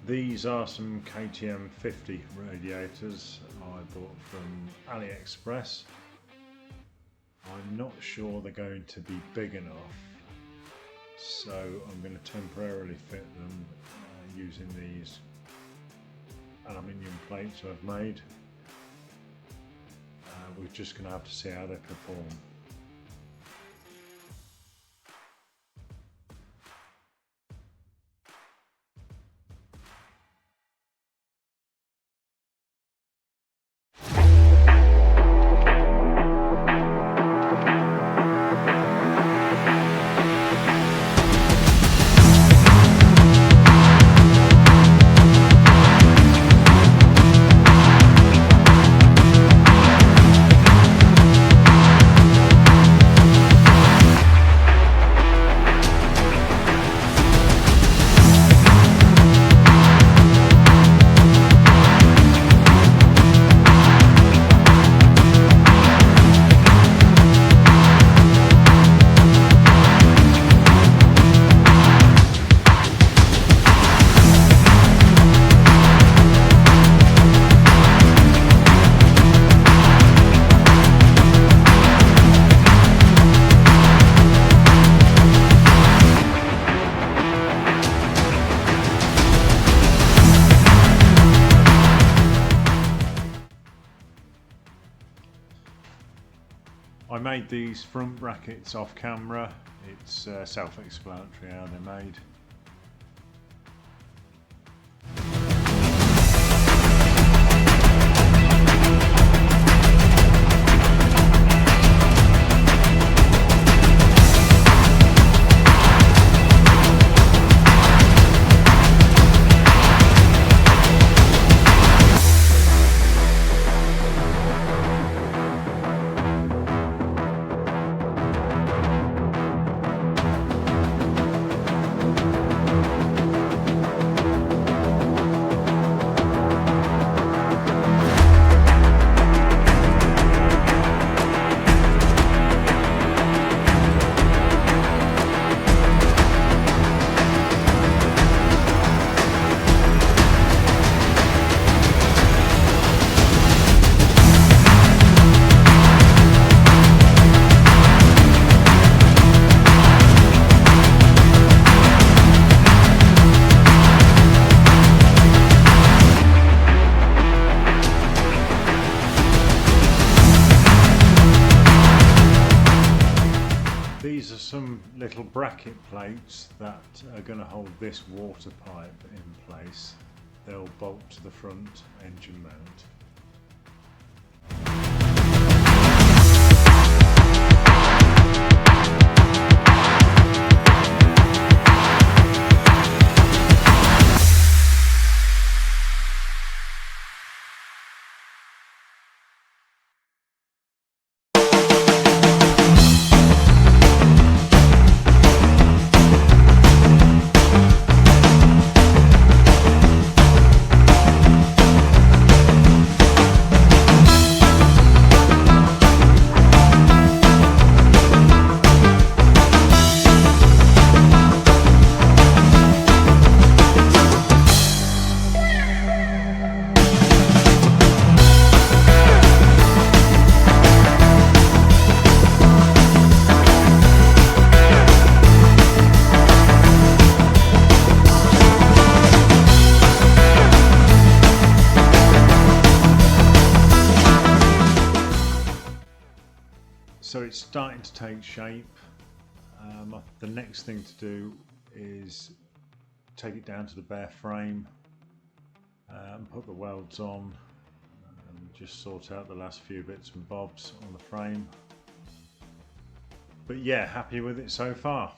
These are some KTM50 radiators I bought from AliExpress. I'm not sure they're going to be big enough, so I'm going to temporarily fit them using these aluminium plates I've made. We're just going to have to see how they perform. I made these front brackets off camera. It's self-explanatory how they're made. These are some little bracket plates that are going to hold this water pipe in place. They'll bolt to the front engine mount. So it's starting to take shape. The next thing to do is take it down to the bare frame and put the welds on and just sort out the last few bits and bobs on the frame. But yeah, happy with it so far.